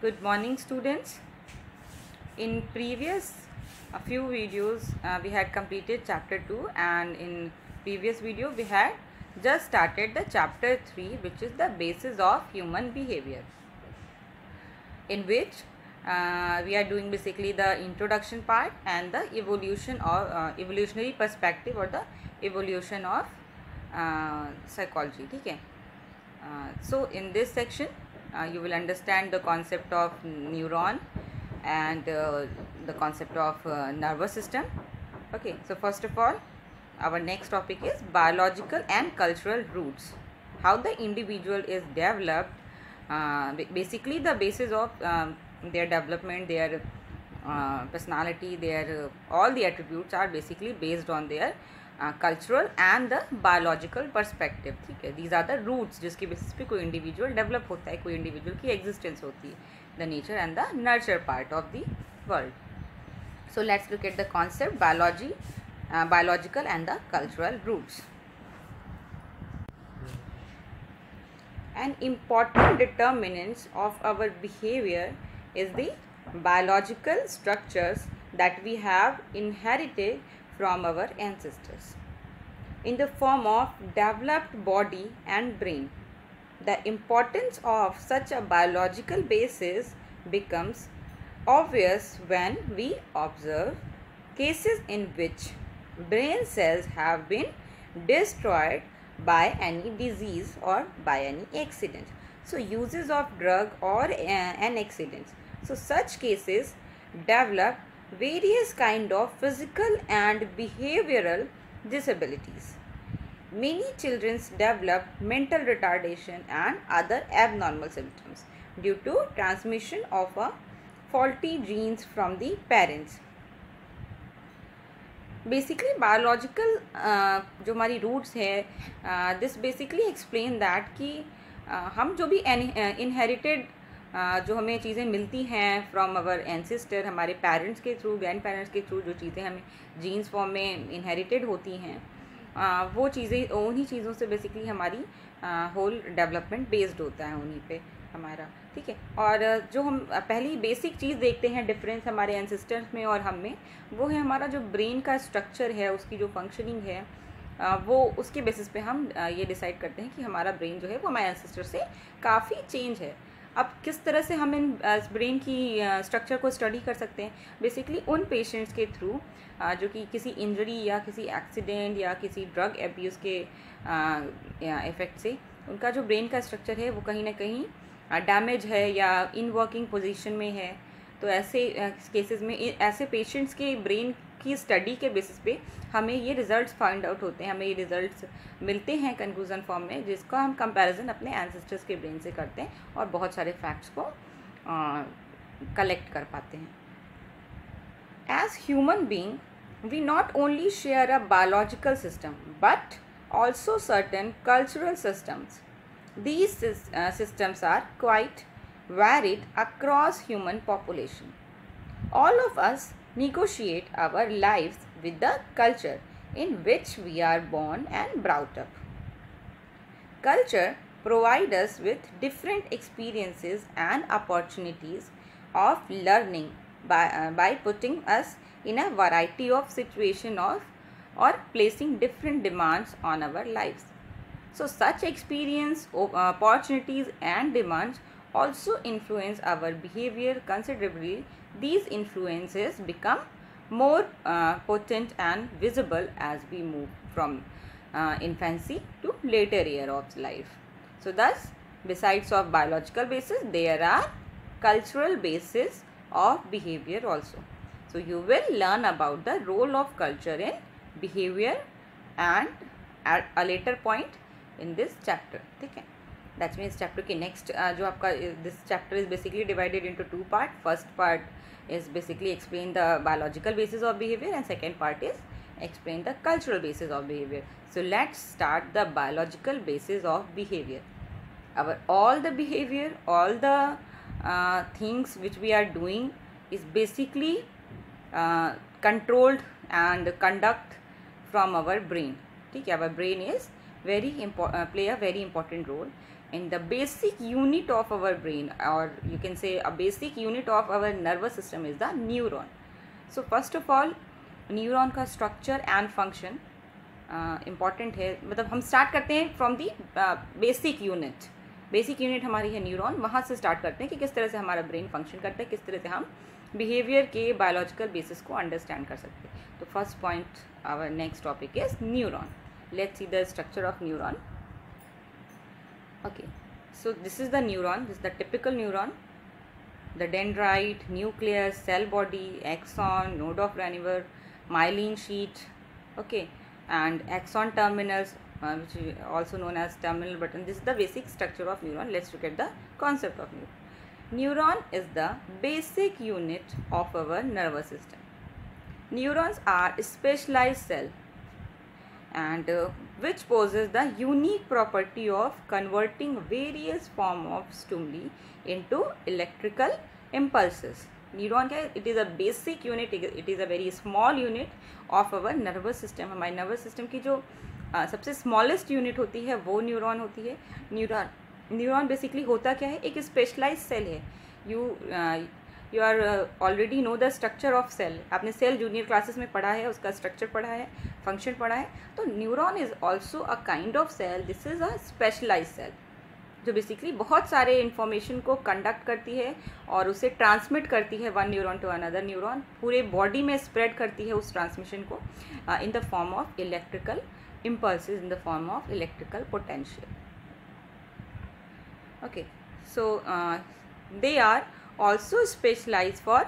Good morning, students. In previous a few videos we had completed chapter 2, and in previous video we had just started the chapter 3, which is the basis of human behavior, in which we are doing basically the introduction part and the evolution of evolutionary perspective or the evolution of psychology. Okay. So in this section you will understand the concept of neuron and the concept of nervous system. Okay, so first of all, our next topic is biological and cultural roots, how the individual is developed. Basically the basis of their development, their personality, their all the attributes are basically based on their cultural and the biological perspective. ठीक है, these are the roots जिसकी basis पे कोई individual develop होता है, कोई individual की existence होती है, the nature and the nurture part of the world. So let's look at the concept biological and the cultural roots. An important determinant of our behavior is the biological structures that we have inherited from our ancestors in the form of developed body and brain. The importance of such a biological basis becomes obvious when we observe cases in which brain cells have been destroyed by any disease or by any accident. So uses of drug or an accident. So such cases develop various kind of physical and behavioral disabilities. Many children develop mental retardation and other abnormal symptoms due to transmission of a faulty genes from the parents. Basically biological जो हमारी roots है, this basically explain that कि हम जो भी inherited जो हमें चीज़ें मिलती हैं फ्रॉम आवर एंसेस्टर, हमारे पेरेंट्स के थ्रू, ग्रैंड पेरेंट्स के थ्रू जो चीज़ें हमें जीन्स फॉर्म में इनहेरिटेड होती हैं, वो चीज़ें उन्हीं चीज़ों से बेसिकली हमारी होल डेवलपमेंट बेस्ड होता है, उन्हीं पे हमारा. ठीक है, और जो हम पहली बेसिक चीज़ देखते हैं डिफरेंस हमारे एंसेस्टर्स में और हम में, वो है हमारा जो ब्रेन का स्ट्रक्चर है, उसकी जो फंक्शनिंग है, वो उसके बेसिस पे हम ये डिसाइड करते हैं कि हमारा ब्रेन जो है वो हमारे एंसेस्टर से काफ़ी चेंज है. अब किस तरह से हम इन ब्रेन की स्ट्रक्चर को स्टडी कर सकते हैं? बेसिकली उन पेशेंट्स के थ्रू जो कि किसी इंजरी या किसी एक्सीडेंट या किसी ड्रग एब्यूज़ के इफ़ेक्ट से उनका जो ब्रेन का स्ट्रक्चर है वो कहीं ना कहीं डैमेज है या इन वर्किंग पोजीशन में है. तो ऐसे केसेस में ऐसे पेशेंट्स के ब्रेन की स्टडी के बेसिस पे हमें ये रिज़ल्ट्स फाइंड आउट होते हैं, हमें ये रिज़ल्ट्स मिलते हैं कंक्लूजन फॉर्म में, जिसका हम कंपैरिजन अपने एंसेस्टर्स के ब्रेन से करते हैं और बहुत सारे फैक्ट्स को कलेक्ट कर पाते हैं. As human being we not only share a biological system but also certain cultural systems. These systems are quite varied across human population. All of us negotiate our lives with the culture in which we are born and brought up. Culture provides us with different experiences and opportunities of learning by putting us in a variety of situations or placing different demands on our lives. So such experience, opportunities and demands also influence our behavior considerably. These influences become more potent and visible as we move from infancy to later year of life. So thus, besides of biological basis, there are cultural basis of behavior also. So you will learn about the role of culture in behavior and at a later point in this chapter. ठीक है, that means chapter के next जो आपका this chapter is basically divided into two part. First part is basically explain the biological basis of behavior and second part is explain the cultural basis of behavior. So let's start the biological basis of behavior. All the behavior, all the things which we are doing is basically controlled and conduct from our brain. ठीक है, our brain is play a very important role, in the basic unit of our brain, or you can say a basic unit of our nervous system is the neuron. So first of all, neuron का structure and function important है. मतलब हम start करते हैं from the basic unit. Basic unit हमारी है neuron. वहाँ से स्टार्ट करते हैं कि किस तरह से हमारा ब्रेन फंक्शन करता है, किस तरह से हम बिहेवियर के बायोलॉजिकल बेसिस को अंडरस्टैंड कर सकते हैं. तो first point, our next topic is neuron. Let's see the structure of neuron. Okay, so this is the neuron. This is the typical neuron. The dendrite, nucleus, cell body, axon, node of Ranvier, myelin sheet, okay, and axon terminals, which is also known as terminal button. This is the basic structure of neuron. Let's look at the concept of neuron. Neuron is the basic unit of our nervous system. Neurons are specialized cell and which possess the unique property of converting various form of stimuli into electrical impulses. Neuron क्या है? It is a basic unit. It is a very small unit of our nervous system. हमारे nervous system की जो सबसे smallest unit होती है वो neuron होती है. न्यूरॉन बेसिकली होता क्या है? एक स्पेशलाइज सेल है. You are already know the structure of cell. आपने सेल जूनियर क्लासेस में पढ़ा है, उसका स्ट्रक्चर पढ़ा है, फंक्शन पढ़ा है. तो neuron is also a kind of cell. This is a specialise cell जो बेसिकली बहुत सारे इन्फॉर्मेशन को कंडक्ट करती है और उसे ट्रांसमिट करती है one neuron to another neuron. पूरे बॉडी में स्प्रेड करती है उस ट्रांसमिशन को in the form of electrical impulses, in the form of electrical potential. Okay, so they are also specialized for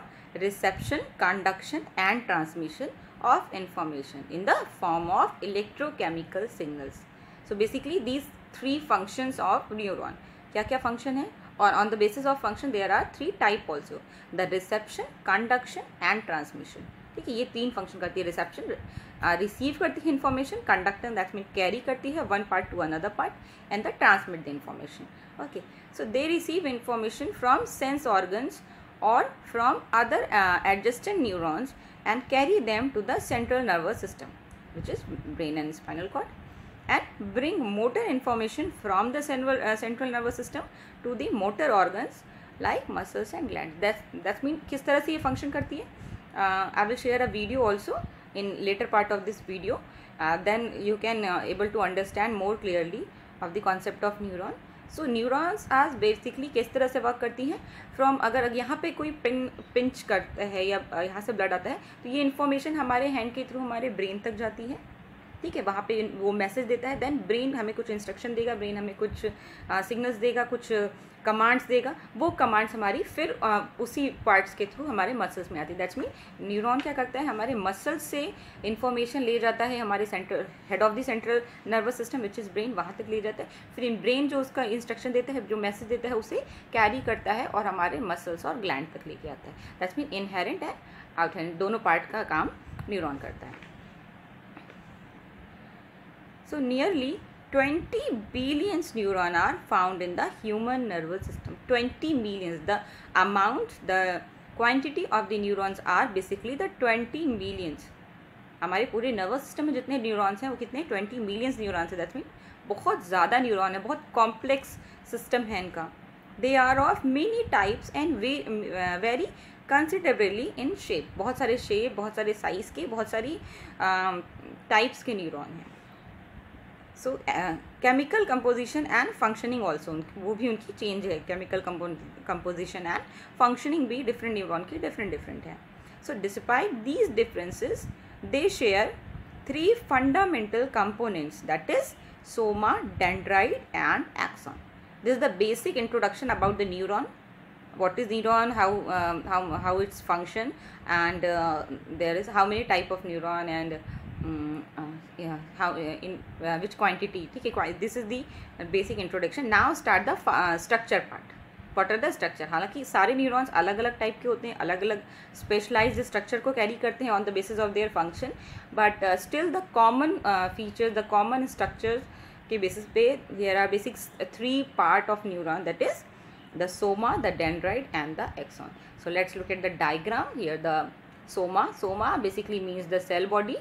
reception, conduction and transmission of information in the form of electrochemical signals. So basically these three functions of neuron. क्या क्या function है? और on the basis of function there are three type also, the reception, conduction and transmission. ठीक है, ये तीन function करती है. रिसेप्शन रिसीव करती है information, conductor that mean carry करती है one part to another part, and the transmit the information. Okay, so they receive information from sense organs और from other adjacent neurons and carry them to the central nervous system which is brain and spinal cord, and bring motor information from the central nervous system to the motor organs like muscles and glands. That's mean किस तरह से ये function करती है. I will share a video also in later part of this video. Then you can able to understand more clearly of the concept of neuron. So neurons as basically किस तरह से work करती हैं. From अगर यहाँ पे कोई pinch करता है या यहाँ से ब्लड आता है तो ये इन्फॉर्मेशन हमारे हैंड के थ्रू हमारे ब्रेन तक जाती है. ठीक है, वहाँ पे वो मैसेज देता है. देन ब्रेन हमें कुछ इंस्ट्रक्शन देगा, ब्रेन हमें कुछ सिग्नल्स देगा, कुछ कमांड्स देगा. वो कमांड्स हमारी फिर उसी पार्ट्स के थ्रू हमारे मसल्स में आती है. दैट्स मीन न्यूरॉन क्या करता है, हमारे मसल्स से इन्फॉर्मेशन ले जाता है हमारे central head of the central nervous system which is brain, वहाँ तक ले जाता है. फिर ब्रेन जो उसका इंस्ट्रक्शन देता है, जो मैसेज देता है, उसे कैरी करता है और हमारे मसल्स और ग्लैंड तक लेके आता है. दैट्स मीन इनहेरेंट एंड आउटहेरेंट दोनों पार्ट का काम न्यूरॉन करता है. So nearly 20 billion neurons are found in the human nervous system. 20 millions, the amount, the quantity of the neurons are basically the 20 millions. हमारे पूरे नर्वस सिस्टम में जितने neurons हैं वो कितने 20 मिलियंस न्यूरॉन्स है. दैट्स मीन बहुत ज़्यादा न्यूरॉन है, बहुत कॉम्प्लेक्स सिस्टम है इनका. They are of many types and very considerably in shape. बहुत सारे शेप, बहुत सारे साइज़ के, बहुत सारी टाइप्स के न्यूरॉन हैं. सो chemical composition and functioning also, वो भी उनकी चेंज है. केमिकल कंपोजिशन एंड फंक्शनिंग भी डिफरेंट न्यूरॉन की डिफरेंट है. So despite these differences they share three fundamental components, that is Soma, dendrite and action. This is the basic introduction about the neuron. What is neuron, how its function, and there is how many type of neuron and how in which quantity. ठीक है, this is the basic introduction. Now start the structure part. What are the structure? हालांकि सारे neurons अलग अलग type के होते हैं, अलग अलग स्पेशलाइज्ड स्ट्रक्चर को कैरी करते हैं on the basis of their function, but still the common features, the common structures के बेसिस पे there are basic three part of neuron, that is the soma, the dendrite and the axon. So let's look at the diagram here. The soma basically means the cell body,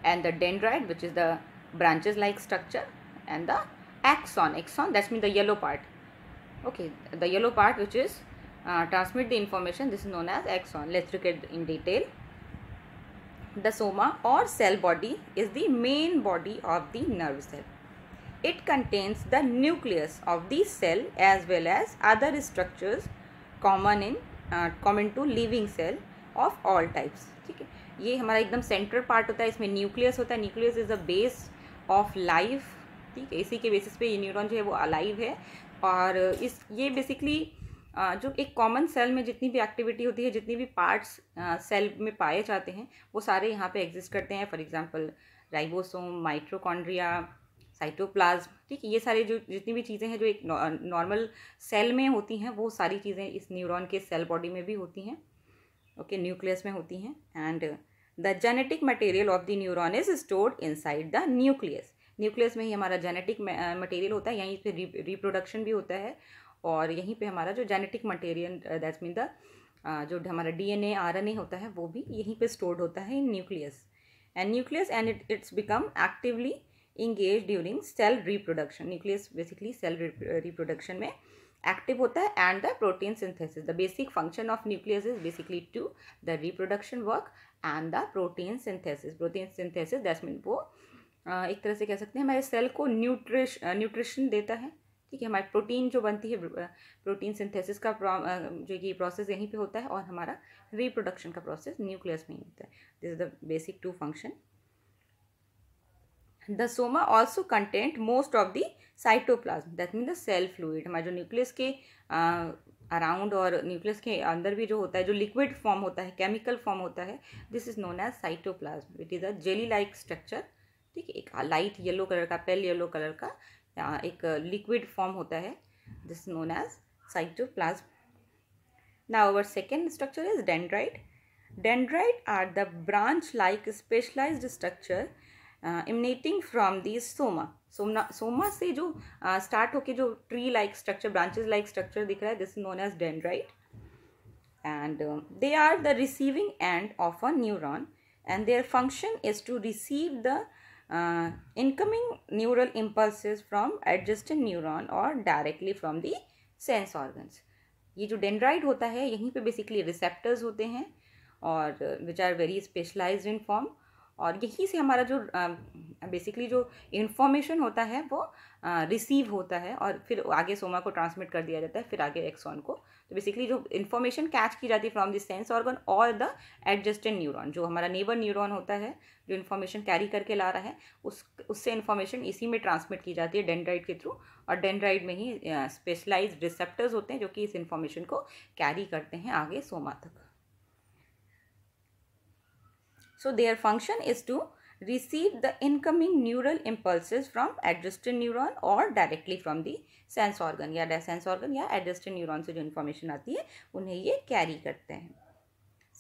and the dendrite, which is the branches like structure, and the axon, that's mean the yellow part. Okay, the yellow part which is transmit the information, this is known as axon. Let's look at in detail. The soma or cell body is the main body of the nerve cell. It contains the nucleus of the cell as well as other structures common to living cell of all types. ठीक है, ये हमारा एकदम central part होता है, इसमें nucleus होता है. Nucleus is the base of life. ठीक है, इसी के बेसिस पे ये न्यूरॉन जो है वो अलाइव है. और ये बेसिकली जो एक कॉमन सेल में जितनी भी एक्टिविटी होती है, जितनी भी पार्ट्स सेल में पाए जाते हैं, वो सारे यहाँ पे एग्जिस्ट करते हैं. For example ribosome, mitochondria, cytoplasm. ठीक है, ये सारी जो जितनी भी चीज़ें हैं जो एक नॉर्मल सेल में होती हैं, वो सारी चीज़ें इस न्यूरॉन के सेल बॉडी में भी होती हैं. ओके, न्यूक्लियस में होती हैं. And the genetic material of the neuron is stored inside the nucleus. Nucleus में ही हमारा जेनेटिक मटेरियल होता है, यहीं पे रिप्रोडक्शन भी होता है. और यहीं पे हमारा जो genetic material that's mean the जो हमारा डीएनए, आरएनए होता है, वो भी यहीं पे स्टोर्ड होता है in nucleus. And it's become actively engage during cell reproduction. Nucleus basically cell reproduction में एक्टिव होता है. And the protein synthesis, the basic function of nucleus is basically to the reproduction work and the protein synthesis. Protein synthesis that's mean वो एक तरह से कह सकते हैं हमारे सेल को न्यूट्रिशन देता है. ठीक है, हमारी प्रोटीन जो बनती है, प्रोटीन सिंथेसिस का जो कि प्रोसेस यहीं पे होता है. और हमारा रिप्रोडक्शन का प्रोसेस न्यूक्लियस में ही होता है. This is the basic two function. The soma also content most of the cytoplasm, that mean the cell fluid. हमारे जो न्यूक्लियस के अराउंड और न्यूक्लियस के अंदर भी जो होता है, जो लिक्विड फॉर्म होता है, केमिकल फॉर्म होता है, this is known as cytoplasm. It is a jelly like structure. ठीक है, एक लाइट येलो कलर का, पेल येलो कलर का एक लिक्विड फॉर्म होता है. This known as cytoplasm. Now our second structure is dendrite. Dendrite are the branch like specialised structure emanating from the soma. Soma से जो स्टार्ट होके जो tree like structure, branches like structure दिख रहा है, this is known as dendrite. And they are the receiving end of a neuron and their function is to receive the incoming neural impulses from adjacent neuron or directly from the sense organs. ये जो dendrite होता है, यहीं पे basically receptors होते हैं और which are very specialised in form. और यहीं से हमारा जो बेसिकली जो इन्फॉर्मेशन होता है वो रिसीव होता है और फिर आगे सोमा को ट्रांसमिट कर दिया जाता है, फिर आगे एक्सॉन को. तो बेसिकली जो इन्फॉर्मेशन कैच की जाती है फ्रॉम द सेंस ऑर्गन और द एडजस्टेंट न्यूरॉन, जो हमारा नेबर न्यूरॉन होता है जो इन्फॉर्मेशन कैरी करके ला रहा है, उससे इन्फॉर्मेशन इसी में ट्रांसमिट की जाती है डेंड्राइट के थ्रू. और डेंड्राइट में ही स्पेशलाइज्ड रिसेप्टर्स होते हैं जो कि इस इन्फॉर्मेशन को कैरी करते हैं आगे सोमा तक. So their function is to receive the incoming neural impulses from adjacent neuron or directly from the sense organ, या sense organ या adjacent neuron से जो information आती है उन्हें ये carry करते हैं.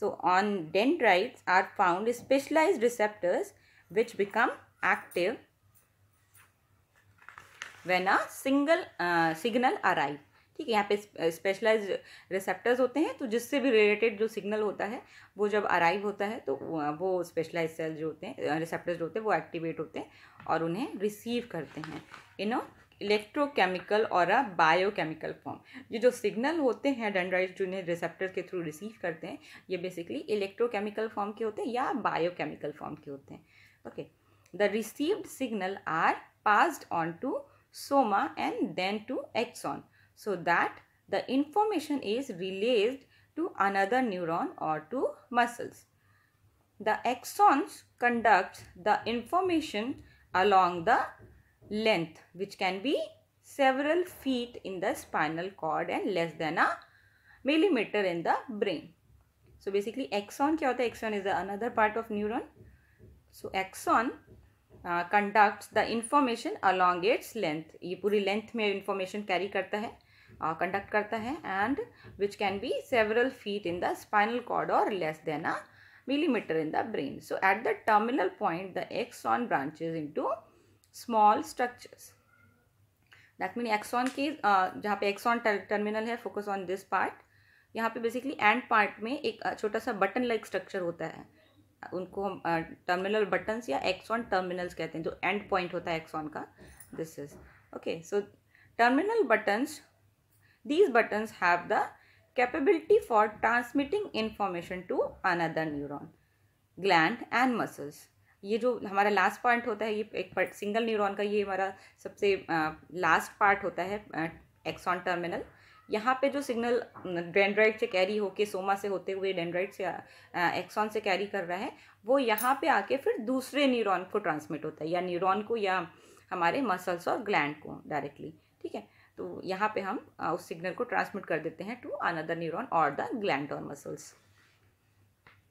So on dendrites are found specialized receptors which become active when a single signal arrive. ठीक है, यहाँ पे स्पेशलाइज्ड रिसेप्टर्स होते हैं, तो जिससे भी रिलेटेड जो सिग्नल होता है वो जब अराइव होता है तो वो स्पेशलाइज्ड सेल जो होते हैं, रिसेप्टर्स जो होते हैं, वो एक्टिवेट होते हैं और उन्हें रिसीव करते हैं इन अ इलेक्ट्रोकेमिकल और अ बायोकेमिकल फॉर्म. ये जो सिग्नल होते हैं डेंड्राइट्स जिन्हें रिसेप्टर्स के थ्रू रिसीव करते हैं, ये बेसिकली इलेक्ट्रोकेमिकल फॉर्म के होते हैं या बायोकेमिकल फॉर्म के होते हैं. Okay, the received signal are passed on to soma and then to axon, so that the information is relayed to another neuron or to muscles. The axons conducts the information along the length which can be several feet in the spinal cord and less than a millimeter in the brain. So basically axon क्या होता है? Axon is another part of neuron. So axon conducts the information along its length. ये पूरी length में information carry करता है, conduct करता है, and which can be several feet in the spinal cord और less than a millimeter in the brain. So at the terminal point the axon branches into small structures. That means axon के जहाँ पे axon terminal है, focus on this part. यहाँ पे basically end part में एक छोटा सा button like structure होता है, उनको हम terminal buttons या axon terminals कहते हैं, जो end point होता है axon का. This is Okay, so terminal buttons, these buttons have the capability for transmitting information to another neuron, gland and muscles. ये जो हमारा लास्ट पार्ट होता है, ये एक सिंगल न्यूरॉन का ये हमारा सबसे लास्ट पार्ट होता है एक्सॉन टर्मिनल. यहाँ पे जो सिग्नल डेंड्राइट से कैरी होके सोमा से होते हुए डेंड्राइट से एक्सॉन से कैरी कर रहा है, वो यहाँ पे आके फिर दूसरे न्यूरॉन को ट्रांसमिट होता है, या न्यूरॉन को या हमारे मसल्स और ग्लैंड को डायरेक्टली. ठीक है, तो यहाँ पे हम उस सिग्नल को ट्रांसमिट कर देते हैं टू अनदर न्यूरॉन और द ग्लैंड और muscles.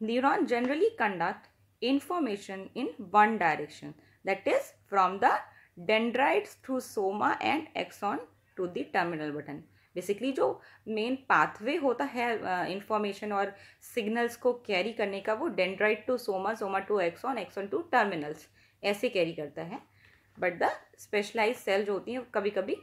Neuron generally conduct information in one direction, that is from the dendrites through soma and axon to the terminal button. Basically जो मेन पाथवे होता है information और signals को carry करने का, वो dendrite to soma, soma to axon, axon to terminals ऐसे carry करता है. बट द स्पेशलाइज सेल जो होती हैं कभी कभी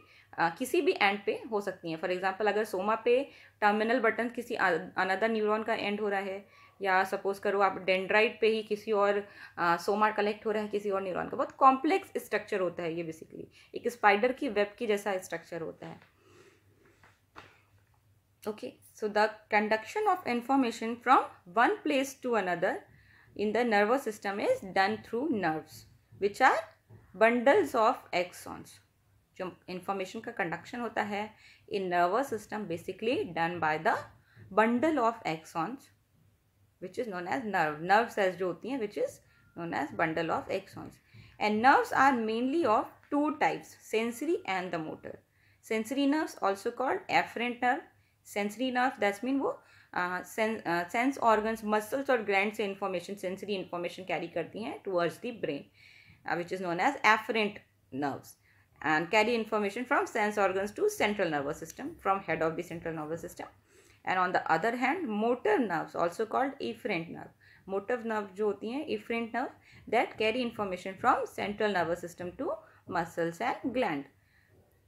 किसी भी एंड पे हो सकती हैं. फॉर एग्जांपल अगर सोमा पे टर्मिनल बटन किसी अनदर न्यूरॉन का एंड हो रहा है, या सपोज करो आप डेंड्राइट पे ही किसी और सोमा कलेक्ट हो रहा है किसी और न्यूरॉन का. बहुत कॉम्प्लेक्स स्ट्रक्चर होता है ये, बेसिकली एक स्पाइडर की वेब की जैसा स्ट्रक्चर होता है. Okay, so the conduction of information from one place to another in the nervous system is done through nerves which are bundles of axons. जो इंफॉर्मेशन का कंडक्शन होता है in nervous system basically done by the bundle of axons which is known as nerve cells जो होती हैं, which is known as bundle of axons. And nerves are mainly of two types, sensory and the motor. Sensory nerves also called afferent nerve. Sensory nerve that's mean वो sense organs, muscles और glands से information, sensory information carry करती हैं towards the brain, which is known as afferent nerves, and carry information from sense organs to central nervous system, from head of the central nervous system. And on the other hand, motor nerves also called efferent nerve. Motor nerve जो होती हैं efferent nerve, that carry information from central nervous system to muscles and gland.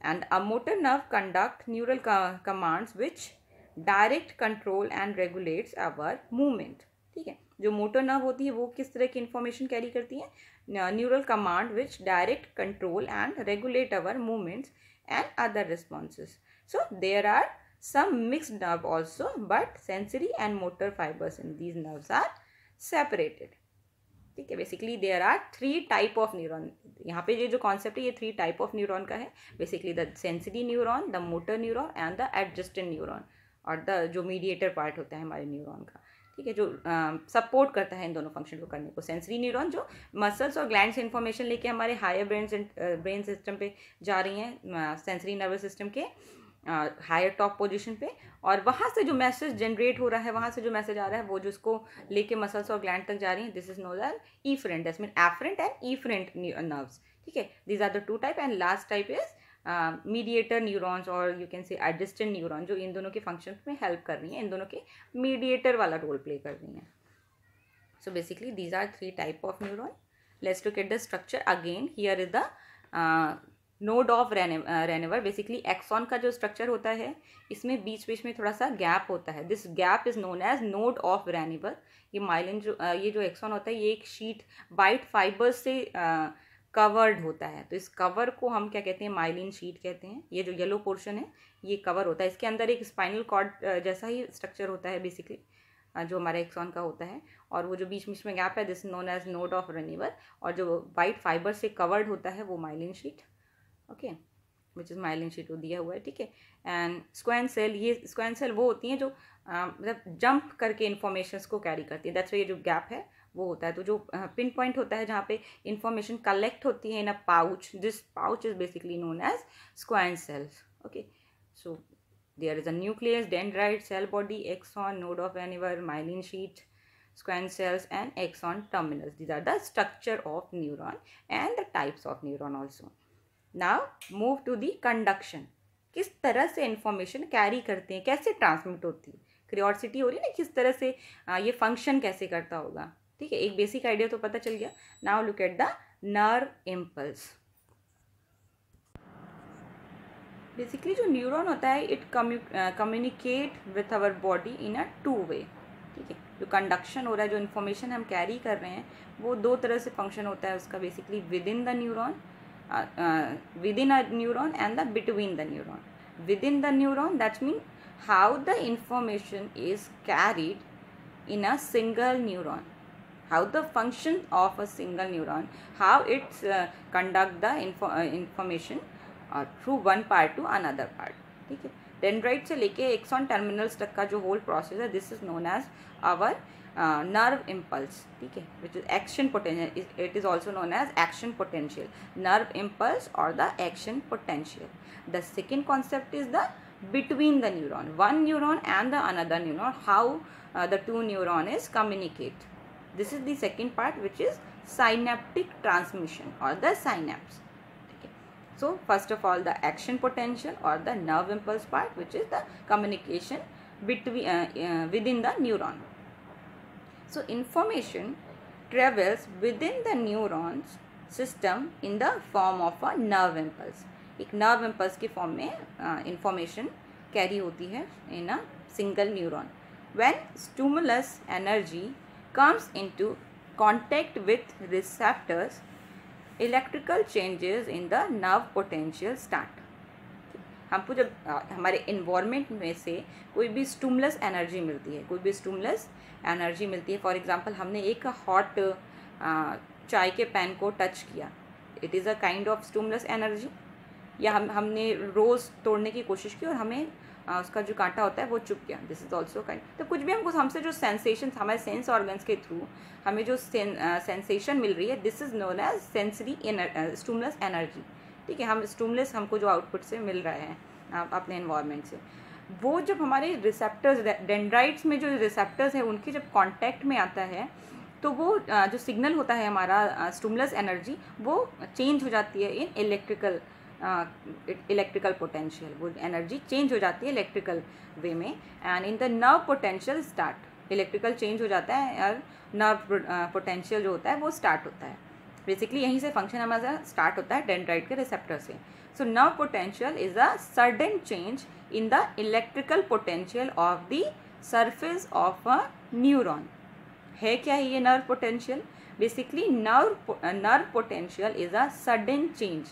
And a motor nerve conduct neural commands which direct control and regulates our movement. ठीक है, जो motor nerve होती है वो किस तरह की इंफॉर्मेशन कैरी करती है? Neural command which direct control and regulate our movements and other responses. So there are some mixed nerve also, but sensory and motor fibers in these nerves are separated. ठीक है, basically there are 3 type of neuron. यहाँ पे ये जो concept है ये 3 type of neuron का है. Basically the sensory neuron, the motor neuron and the adjacent neuron, और द जो मीडिएटर पार्ट होता है हमारे न्यूरॉन का. ठीक है, जो सपोर्ट करता है इन दोनों फंक्शन को करने को. सेंसरी न्यूरॉन जो मसल्स और ग्लैंड से इन्फॉर्मेशन लेके हमारे हायर ब्रेन सिस्टम पे जा रही हैं, सेंसरी नर्वस सिस्टम के हायर टॉप पोजीशन पे, और वहाँ से जो मैसेज जनरेट हो रहा है, वहाँ से जो मैसेज आ रहा है वो जो उसको लेके मसल्स और ग्लैंड तक जा रही है, this is known as efferent. That's mean afferent and efferent nerves. ठीक है, these are the 2 type. And last type is mediator neurons, और you can say adjustor neuron, जो इन दोनों के फंक्शन में हेल्प कर रही हैं, इन दोनों के मीडिएटर वाला रोल प्ले कर रही हैं. So basically these are 3 type of neuron. Let's look at the structure again. Here is the node of Ranvier. Basically axon का जो स्ट्रक्चर होता है इसमें बीच बीच में थोड़ा सा गैप होता है. This gap is known as node of Ranvier. ये माइलिन ये जो एक्सॉन होता है ये एक शीट वाइट फाइबर्स से कवर्ड होता है. तो इस कवर को हम क्या कहते हैं? माइलिन शीट कहते हैं. ये जो येलो पोर्शन है ये कवर होता है. इसके अंदर एक स्पाइनल कॉर्ड जैसा ही स्ट्रक्चर होता है बेसिकली जो हमारे एक्सॉन का होता है, और वो जो बीच बीच में गैप है this known as node of Ranvier, और जो वाइट फाइबर से कवर्ड होता है वो myelin sheet. Okay, which is myelin sheet वो दिया हुआ है. ठीक है, एंड स्क्वैन सेल, ये स्क्वैन सेल वो होती हैं जो मतलब जंप करके इन्फॉर्मेशंस को कैरी करती है. दैट्स वाई ये जो गैप है वो होता है. तो जो पिन पॉइंट होता है जहाँ पे इंफॉर्मेशन कलेक्ट होती है in a pouch, this pouch is basically known as Schwann cells. Okay, so there is a nucleus, dendrite, cell body, axon, node of Ranvier, myelin sheet, squamous cells and axon terminals. These are the structure of neuron and the types of neuron also. Now move to the conduction. किस तरह से information carry करते हैं, कैसे transmit होती है. Curiosity हो रही है ना, किस तरह से ये फंक्शन कैसे करता होगा. ठीक है, एक बेसिक आइडिया तो पता चल गया. Now look at the nerve impulse. Basically जो न्यूरॉन होता है it communicate with our body in a 2 way. ठीक है, जो कंडक्शन हो रहा है, जो इन्फॉर्मेशन हम कैरी कर रहे हैं वो 2 तरह से फंक्शन होता है उसका. Basically with in the neuron within a neuron and the between the neuron. Within the neuron, that means how the information is carried in a single neuron, how the function of a single neuron, how it conduct the information through one part to another part. ठीक है, dendrite से लेके axon terminals तक का जो whole process है, this is known as our nerve impulse. ठीक है, which is action potential. It is also known as action potential, nerve impulse or the action potential. The second concept is the between the neuron, one neuron and the another neuron, how the two neuron is communicate. This is the second part, which is synaptic transmission or the synapse. ठीक है, so first of all the action potential or the nerve impulse part, which is the communication between within the neuron. So information travels within the neurons system in the form of a nerve impulse. एक nerve impulse की form में information carry होती है in a single neuron. When stimulus energy comes into contact with receptors, electrical changes in the nerve potential start. हमको जब हमारे environment में से कोई भी स्टिमुलस एनर्जी मिलती है, कोई भी स्टिमुलस एनर्जी मिलती है, फॉर एग्जांपल हमने एक हॉट चाय के पैन को टच किया, it is a kind of stimulus energy. या हमने रोज़ तोड़ने की कोशिश की और हमें उसका जो कांटा होता है वो चुभ गया, दिस इज़ ऑल्सो काइंड. तो कुछ भी हमसे जो सेंसेशन हमारे सेंस ऑर्गन्स के थ्रू हमें जो सेंसेशन मिल रही है, this is known as sensory stimulus energy. ठीक है, हम स्टिमुलस हमको जो आउटपुट से मिल रहे हैं अपने एनवायरनमेंट से, वो जब हमारे रिसेप्टर्स डेंड्राइट्स में जो रिसेप्टर्स हैं उनके जब कांटेक्ट में आता है, तो वो जो सिग्नल होता है हमारा स्टिमुलस एनर्जी, वो चेंज हो जाती है इन इलेक्ट्रिकल पोटेंशियल. वो एनर्जी चेंज हो जाती है इलेक्ट्रिकल वे में, and in the nerve potential start. Electrical change हो जाता है और नर्व पोटेंशियल जो होता है वो स्टार्ट होता है. बेसिकली यहीं से फंक्शन हमारा स्टार्ट होता है डेंड्राइट के रिसेप्टर से. So nerve potential is a sudden change in the electrical potential of the surface of a neuron. है क्या है ये nerve potential? Basically nerve potential is a sudden change,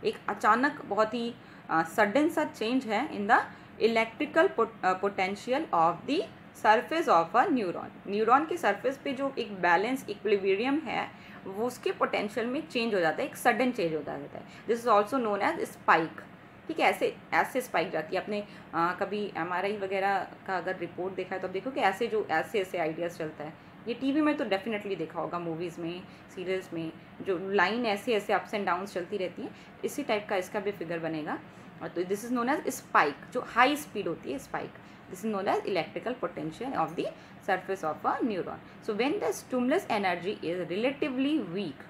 एक अचानक बहुत ही सडन सा चेंज है in the electrical potential of the surface of a neuron. Neuron के सरफेस पे जो एक बैलेंस इक्विलिब्रियम है वो उसके पोटेंशियल में चेंज हो जाता है, एक सडन चेंज होता रहता है. This is also known as spike. ठीक है, ऐसे स्पाइक जाती है. आपने कभी MRI वगैरह का अगर रिपोर्ट देखा है तो आप देखो कि ऐसे आइडियाज़ चलता है. ये टीवी में तो डेफिनेटली देखा होगा, मूवीज़ में, सीरियल्स में, जो लाइन ऐसे अप्स एंड डाउन्स चलती रहती है, इसी टाइप का इसका भी फिगर बनेगा. और तो this is known as spike, जो हाई स्पीड होती है spike. This is known as electrical potential of the surface of a neuron. So when the stimulus energy is relatively weak,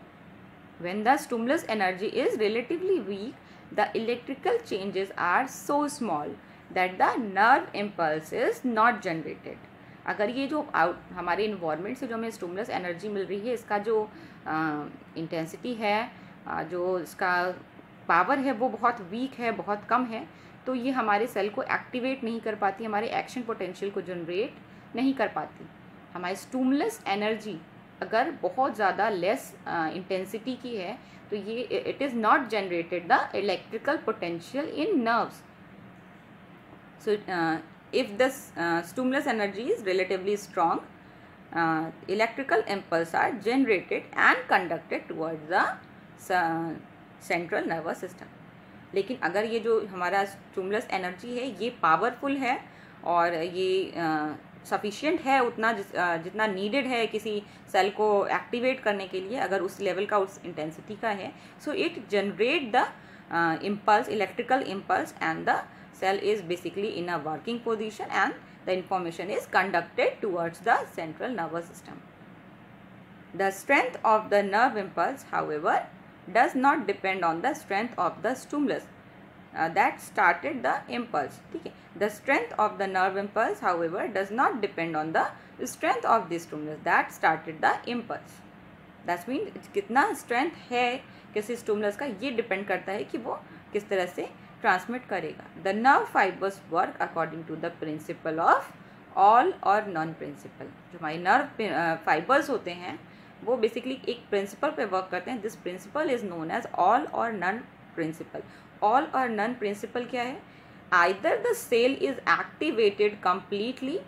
the electrical changes are so small that the nerve impulse is not generated. अगर ये जो हमारे environment से जो हमें stimulus energy मिल रही है, इसका जो इंटेंसिटी है, जो इसका पावर है, वो बहुत वीक है, बहुत कम है, तो ये हमारे सेल को एक्टिवेट नहीं कर पाती, हमारे एक्शन पोटेंशियल को जनरेट नहीं कर पाती. हमारी स्टिमुलस एनर्जी अगर बहुत ज़्यादा लेस इंटेंसिटी की है तो ये it is not generated the electrical potential in nerves. So if the stimulus energy is relatively strong, electrical impulse are generated and conducted towards the central nervous system. लेकिन अगर ये जो हमारा स्टिमुलस एनर्जी है ये पावरफुल है और ये सफिशिएंट है, उतना जितना नीडेड है किसी सेल को एक्टिवेट करने के लिए, अगर उस लेवल का, उस इंटेंसिटी का है, so it generate the impulse, electrical impulse, and the cell is basically in a working position and the information is conducted towards the central nervous system. The strength of the nerve impulse however does not depend on the strength of the stimulus that started the impulse. ठीक है, the strength of the nerve impulse however does not depend on the strength of the stimulus that started the impulse. That means कितना strength है किसी stimulus का, ये depend करता है कि वो किस तरह से transmit करेगा. The nerve fibers work according to the principle of all or none principle. जो हमारी nerve fibers होते हैं वो बेसिकली एक प्रिंसिपल पे वर्क करते हैं. This principle is known as all or none principle. All or none principle क्या है? Either the cell is activated completely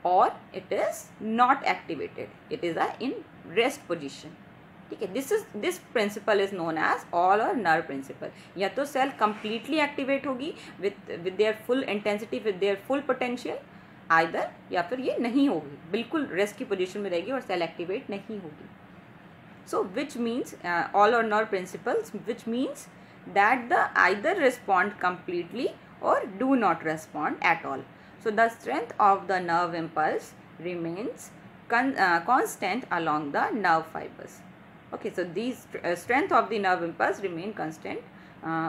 or it is not activated, it is in rest position. ठीक है, this principle is known as all or none principle. या तो cell completely activate होगी with their full intensity, with their full potential, either, या फिर ये नहीं होगी, बिल्कुल रेस्ट की पोजीशन में रहेगी और सेल एक्टिवेट नहीं होगी. So which means all or none principles, which means that the either respond completely or do not respond at all. So the strength of the nerve impulse remains constant along the nerve fibers. Okay, so these strength of the nerve impulse remain constant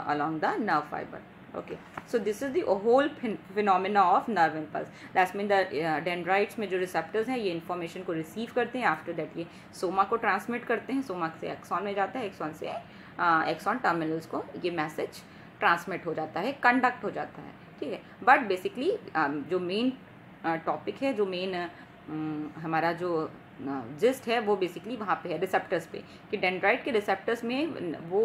along the nerve fiber. Okay, so this is the whole phenomena of nerve impulse. That's mean the dendrites में जो receptors हैं ये information को receive करते हैं, after that ये soma को transmit करते हैं, soma से axon में जाता है, axon से axon terminals को ये message transmit हो जाता है, conduct हो जाता है. ठीक है, but basically जो main topic है, जो main हमारा जो जिस्ट है वो बेसिकली वहाँ पे है, रिसेप्टर्स पे, कि डेंड्राइट के रिसेप्टर्स में वो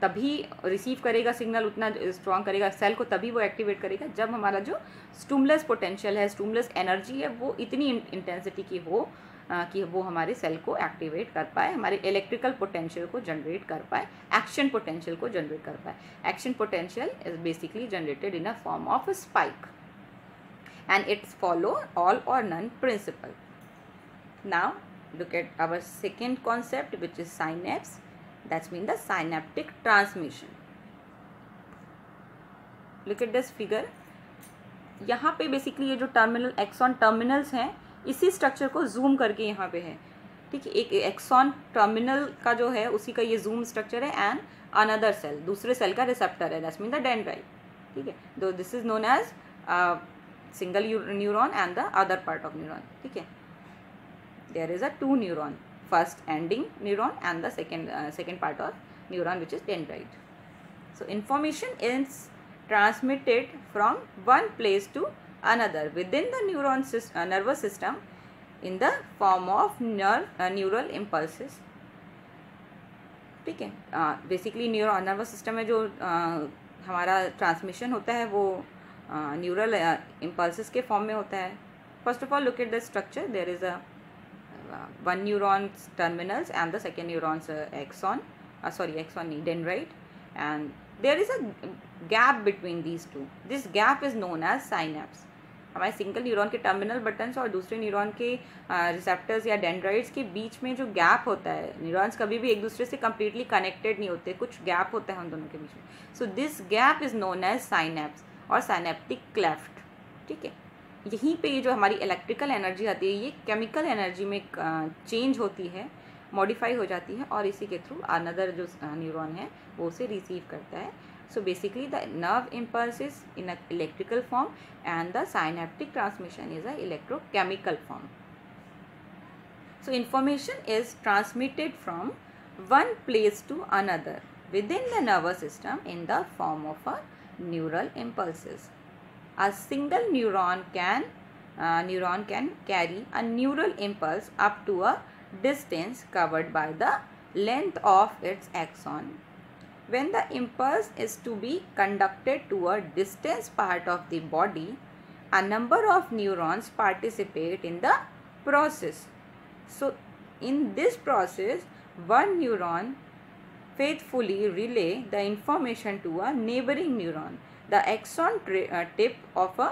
तभी रिसीव करेगा सिग्नल, उतना स्ट्रॉन्ग करेगा सेल को, तभी वो एक्टिवेट करेगा जब हमारा जो स्टिमुलस पोटेंशियल है, स्टिमुलस एनर्जी है, वो इतनी इंटेंसिटी की हो कि वो हमारे सेल को एक्टिवेट कर पाए, हमारे इलेक्ट्रिकल पोटेंशियल को जनरेट कर पाए, एक्शन पोटेंशियल को जनरेट कर पाए. Action potential is basically generated in a form of a spike and it's follow all or none principle. Now look at our second concept, which is synapse. That's mean the synaptic transmission. Look at this figure. यहाँ पे basically ये जो terminal axon terminals हैं, इसी structure को zoom करके यहाँ पे है. ठीक है, एक एक्सॉन टर्मिनल का जो है उसी का ये जूम स्ट्रक्चर है, एंड अनदर सेल, दूसरे सेल का रिसेप्टर है, दैट्स मीन द डेंड्राइट. ठीक है, दो this is known as single neuron and the other part of neuron. ठीक है, there is a two neuron, first ending neuron and the second part of neuron, which is dendrite. So information is transmitted from one place to another within the nervous system in the form of neural impulses. ठीक है, basically nervous system में जो हमारा transmission होता है वो neural impulses के form में होता है. First of all look at the structure. There is a one neurons terminals and the second neurons axon, axon नहीं, dendrite, and there is a gap between these two. This gap is known as synapse. हमारे single neuron के terminal buttons और दूसरे neuron के receptors या dendrites के बीच में जो गैप होता है, न्यूरॉन्स कभी भी एक दूसरे से कम्प्लीटली कनेक्टेड नहीं होते, कुछ गैप होता है उन दोनों के बीच में. So this gap is known as synapse और साइनेप्टिक क्लेफ्ट. ठीक है, यहीं पे ये जो हमारी इलेक्ट्रिकल एनर्जी आती है, ये केमिकल एनर्जी में चेंज होती है, मॉडिफाई हो जाती है, और इसी के थ्रू अनदर जो न्यूरॉन है वो उसे रिसीव करता है. So basically the nerve impulse is in a electrical form and the synaptic transmission is a electrochemical form. So information is transmitted from one place to another within the nervous system in the form of a neural impulses. A single neuron can carry a neural impulse up to a distance covered by the length of its axon. When the impulse is to be conducted to a distant part of the body, a number of neurons participate in the process. So in this process, one neuron faithfully relay the information to a neighboring neuron. The axon tip of a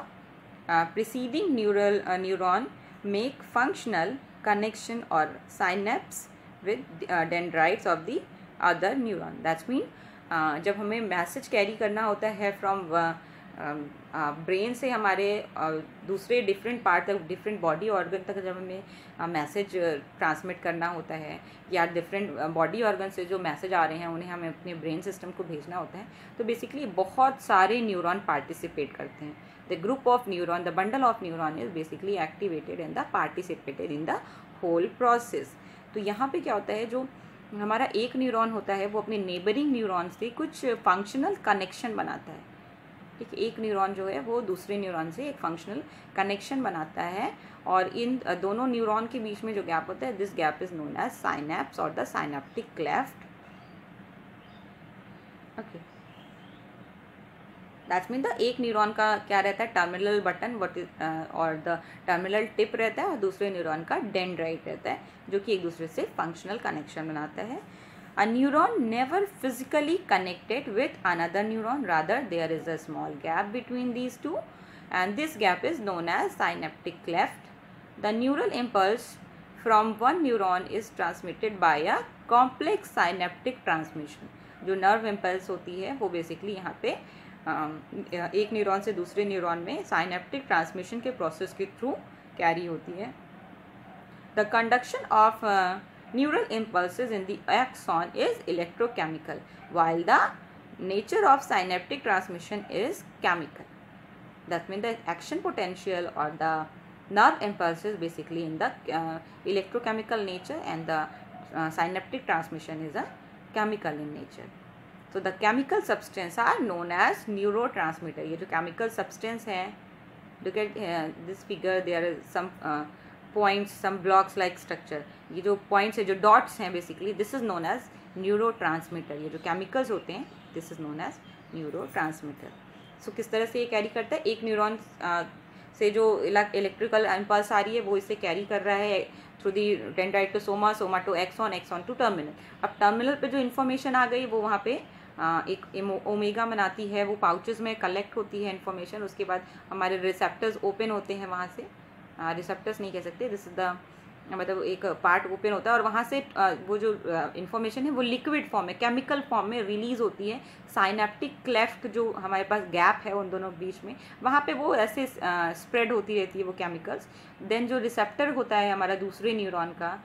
preceding neuron make functional connection or synapse with dendrites of the other neuron. That's mean जब हमें message carry करना होता है from brain से हमारे दूसरे different part तक, different body organ तक जब हमें मैसेज ट्रांसमिट करना होता है, या डिफरेंट बॉडी ऑर्गन से जो मैसेज आ रहे हैं उन्हें हमें अपने ब्रेन सिस्टम को भेजना होता है, तो बेसिकली बहुत सारे न्यूरॉन पार्टिसिपेट करते हैं. The group of neuron, the bundle of neuron is basically activated and the participated in the whole process. तो यहाँ पे क्या होता है, जो हमारा एक न्यूरॉन होता है वो अपने नेबरिंग न्यूरॉन से कुछ फंक्शनल कनेक्शन बनाता है. ठीक है, एक न्यूरॉन जो है वो दूसरे न्यूरॉन से एक फंक्शनल कनेक्शन बनाता है, और इन दोनों न्यूरॉन के बीच में जो गैप होता है, this gap is known as synapse और the synaptic cleft. Okay, that's mean the एक न्यूरॉन का क्या रहता है, टर्मिनल बटन और द टर्मिनल टिप रहता है, और दूसरे न्यूरॉन का डेंड्राइट रहता है, जो कि एक दूसरे से फंक्शनल कनेक्शन बनाता है। A neuron never physically connected with another neuron, rather there is a small gap between these two, and this gap is known as synaptic cleft. The neural impulse from one neuron is transmitted by a complex synaptic transmission. जो nerve impulse होती है वो basically यहाँ पे एक neuron से दूसरे neuron में साइनेप्टिक ट्रांसमिशन के प्रोसेस के थ्रू कैरी होती है। The conduction of neural impulses in the axon is electrochemical, while the nature of synaptic transmission is chemical. That means the action potential or the nerve impulses basically in the electrochemical nature, and the synaptic transmission is a chemical in nature. So the chemical substance are known as neurotransmitter. ये जो chemical substance है, look at this figure, there is some points, some blocks like structure. ये जो points है, जो dots हैं basically, this is known as neurotransmitter. ये जो chemicals होते हैं, this is known as neurotransmitter. So किस तरह से ये कैरी करता है, एक न्यूरॉन से जो इलेक्ट्रिकल इम्पल्स आ रही है वो इसे कैरी कर रहा है through the dendrite to soma, soma to axon, axon to terminal. अब टर्मिनल पे जो इन्फॉर्मेशन आ गई वो वहाँ पे एक ओमेगा बनाती है, वो पाउचेस में कलेक्ट होती है इन्फॉर्मेशन। उसके बाद हमारे रिसेप्टर्स ओपन होते हैं, वहाँ से रिसेप्टर्स नहीं कह सकते, दिस इज द मतलब एक पार्ट ओपन होता है, और वहाँ से वो जो इन्फॉर्मेशन है वो लिक्विड फॉर्म में, केमिकल फॉर्म में रिलीज़ होती है। साइनेप्टिक क्लेफ्ट जो हमारे पास गैप है उन दोनों बीच में, वहाँ पे वो ऐसे स्प्रेड होती रहती है वो केमिकल्स। देन जो रिसेप्टर होता है हमारा दूसरे न्यूरॉन का,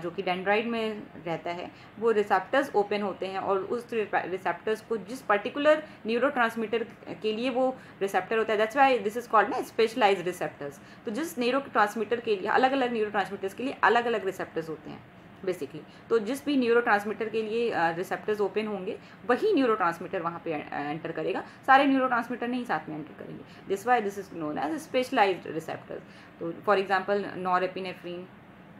जो कि डेंड्राइट में रहता है, वो रिसेप्टर्स ओपन होते हैं, और उस रिसेप्टर्स को जिस पर्टिकुलर न्यूरोट्रांसमीटर के लिए वो रिसेप्टर होता है, that's why this is called ना स्पेशलाइज्ड रिसेप्टर्स। तो जिस न्यूरोट्रांसमीटर के लिए, अलग अलग न्यूरोट्रांसमीटर्स के लिए अलग अलग रिसेप्टर्स होते हैं बेसिकली। तो जिस भी न्यूरोट्रांसमीटर के लिए रिसेप्टर्स ओपन होंगे, वही न्यूरोट्रांसमीटर वहाँ पे एंटर करेगा, सारे न्यूरोट्रांसमीटर नहीं साथ में एंटर करेंगे। This why this is known as specialised receptors. तो फॉर एग्जांपल नॉरएपिनेफ्रिन,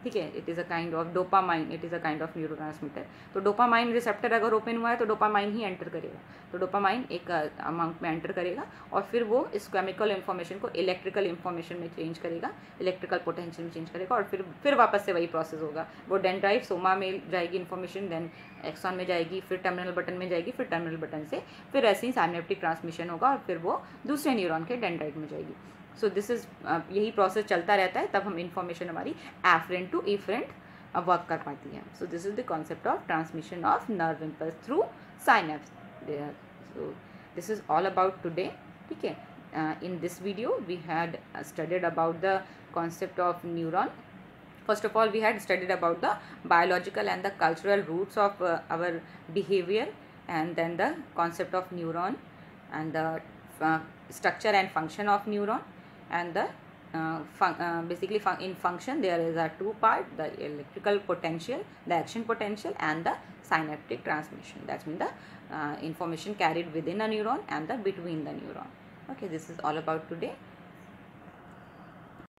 ठीक है, it is a kind of dopamine, it is a kind of neurotransmitter. तो डोपामाइन रिसेप्टर अगर ओपन हुआ है तो डोपामाइन ही एंटर करेगा, तो डोपामाइन एक अमाउंट में एंटर करेगा, और फिर वो इस केमिकल इन्फॉर्मेशन को इलेक्ट्रिकल इन्फॉर्मेशन में चेंज करेगा, इलेक्ट्रिकल पोटेंशियल में चेंज करेगा, और फिर वापस से वही प्रोसेस होगा। वो डेंड्राइट सोमा में जाएगी इन्फॉर्मेशन, देन एक्सॉन में जाएगी, फिर टर्मिनल बटन में जाएगी, फिर टर्मिनल बटन से फिर ऐसे ही साइनेप्टिक ट्रांसमिशन होगा, और फिर वो दूसरे न्यूरॉन के डेंड्राइट में जाएगी। सो दिस इज यही प्रोसेस चलता रहता है, तब हम इन्फॉर्मेशन हमारी एफरेंट टू इफरेंट वर्क कर पाती है। So this is the concept of transmission of nerve impulse through synapse. So this is all about today, ठीक है। In this video we had studied about the concept of neuron. First of all, we had studied about the biological and the cultural roots of our behavior, and then the concept of neuron, and the structure and function of neuron, and the basically in function there is a two part, the electrical potential, the action potential, and the synaptic transmission. That means the information carried within a neuron and the between the neuron. Okay, this is all about today.